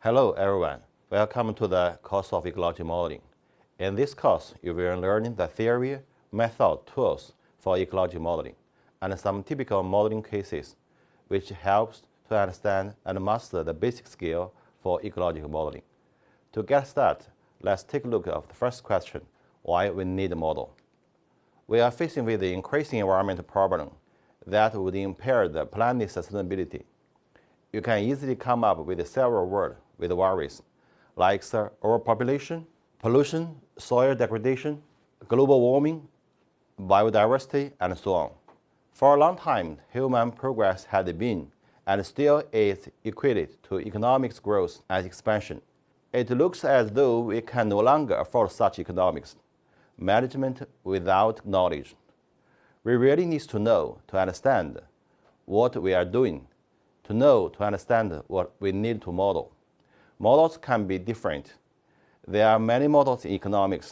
Hello everyone, welcome to the course of ecology modeling. In this course, you will learn the theory, method, tools for ecology modeling, and some typical modeling cases, which helps to understand and master the basic skill for ecological modeling. To get started, let's take a look at the first question, why we need a model. We are facing with the increasing environmental problem that would impair the planet's sustainability. You can easily come up with several words with worries, like overpopulation, pollution, soil degradation, global warming, biodiversity, and so on. For a long time, human progress had been and still is equated to economic growth and expansion. It looks as though we can no longer afford such economics management without knowledge. We really need to know to understand what we are doing, to understand what we need to model. Models can be different. There are many models in economics,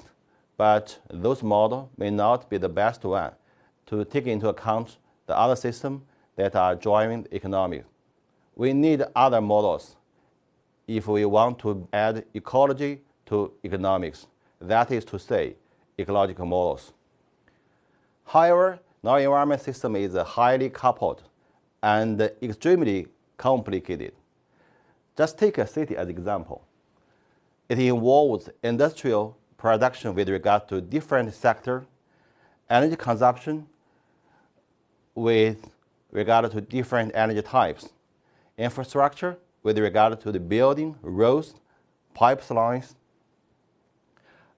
but those models may not be the best one to take into account the other systems that are driving the economy. We need other models if we want to add ecology to economics, that is to say, ecological models. However, our environment system is highly coupled and extremely complicated. Just take a city as an example. It involves industrial production with regard to different sectors, energy consumption with regard to different energy types, infrastructure with regard to the building, roads, pipelines.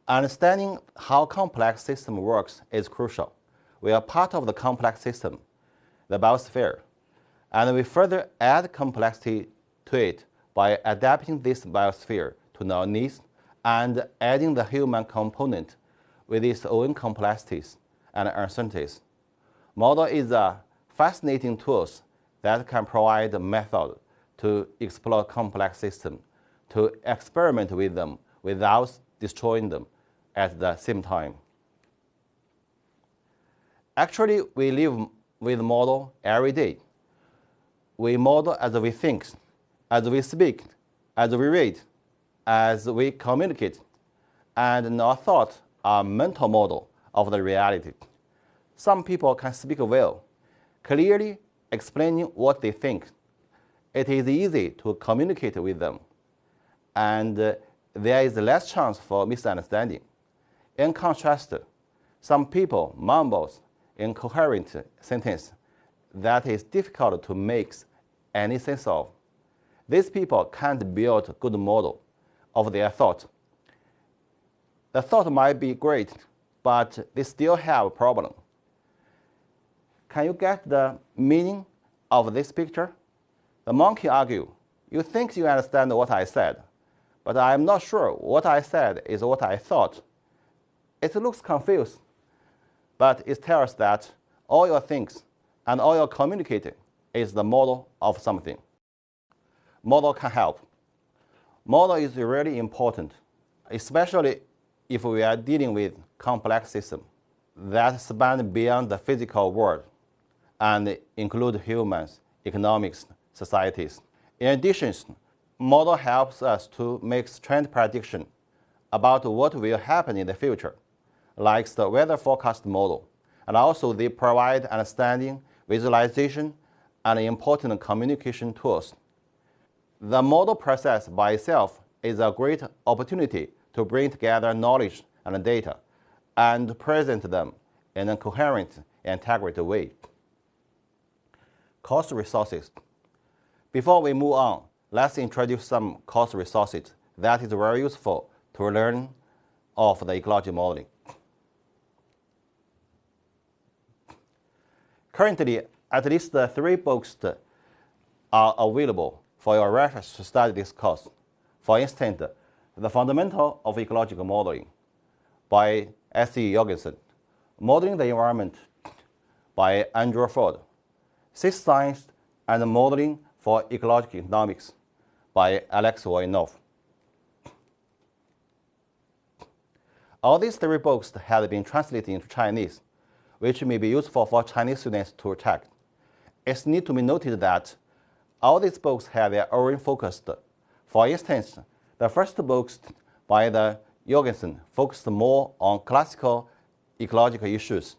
Understanding how complex system works is crucial. We are part of the complex system, the biosphere, and we further add complexity to it by adapting this biosphere to our needs and adding the human component with its own complexities and uncertainties. Model is a fascinating tool that can provide a method to explore complex systems, to experiment with them without destroying them at the same time. Actually, we live with model every day. We model as we think, as we speak, as we read, as we communicate, and our thoughts are mental model of the reality. Some people can speak well, clearly explaining what they think. It is easy to communicate with them, and there is less chance for misunderstanding. In contrast, some people mumble incoherent sentence that is difficult to make any sense of. These people can't build a good model of their thought. The thought might be great, but they still have a problem. Can you get the meaning of this picture? The monkey argued, "You think you understand what I said, but I am not sure what I said is what I thought." It looks confused, but it tells that all your things and all your communicating is the model of something. Model can help. Model is really important, especially if we are dealing with complex systems that span beyond the physical world and include humans, economics, societies. In addition, model helps us to make trend prediction about what will happen in the future, like the weather forecast model, and also they provide understanding, visualization, and important communication tools. The model process by itself is a great opportunity to bring together knowledge and data and present them in a coherent, integrated way. Course resources. Before we move on, let's introduce some course resources that is very useful to learn of the ecology modeling. Currently, at least 3 books are available for your reference to study this course. For instance, The Fundamental of Ecological Modeling by S.E. Jorgensen, Modeling the Environment by Andrew Ford, System Science and Modeling for Ecological Economics by Alex Voinov. All these 3 books have been translated into Chinese, which may be useful for Chinese students to check. It needs to be noted that all these books have their own focused For instance, the first books by the Jorgensen focused more on classical ecological issues,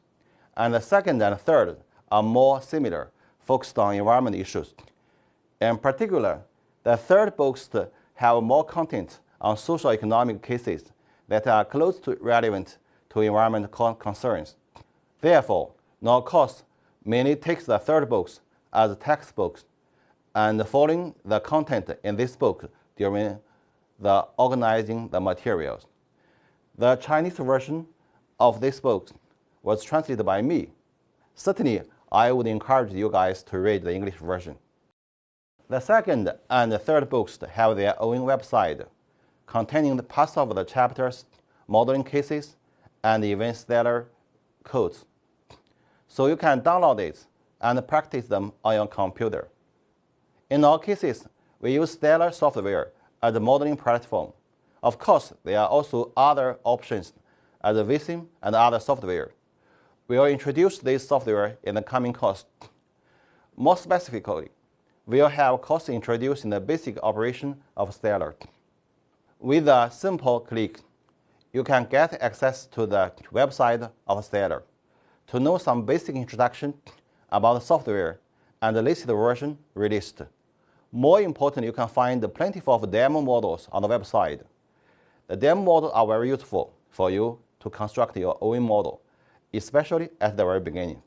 and the second and third are more similar, focused on environment issues. In particular, the third books have more content on social economic cases that are close to relevant to environmental concerns. Therefore, our course mainly takes the third books as textbooks and following the content in this book during the organizing the materials. The Chinese version of this book was translated by me. Certainly, I would encourage you guys to read the English version. The second and third books have their own website containing the parts of the chapters, modeling cases, and event stellar codes. So you can download it and practice them on your computer. In all cases, we use Stellar software as a modeling platform. Of course, there are also other options as Vsim and other software. We will introduce this software in the coming course. More specifically, we will have a course introducing the basic operation of Stellar. With a simple click, you can get access to the website of Stellar to know some basic introduction about the software and the latest version released. More important, you can find plenty of demo models on the website. The demo models are very useful for you to construct your own model, especially at the very beginning.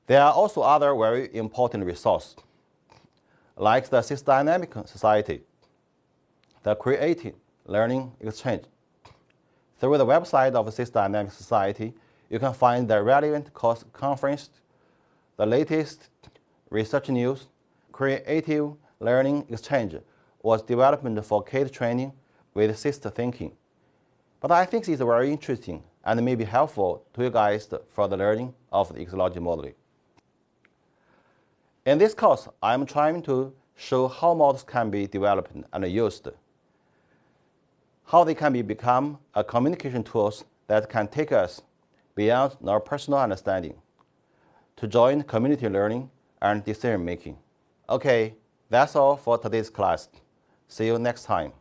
There are also other very important resources, like the Systemdynamic Society, the Creative Learning Exchange. Through the website of Systemdynamic Society, you can find the relevant course conference, the latest research news. Creative Learning Exchange was developed for kid training with system thinking. But I think it's very interesting and may be helpful to you guys for the learning of the ecology modeling. In this course, I'm trying to show how models can be developed and used, how they can become a communication tools that can take us beyond our personal understanding to join community learning and decision making. Okay, that's all for today's class. See you next time.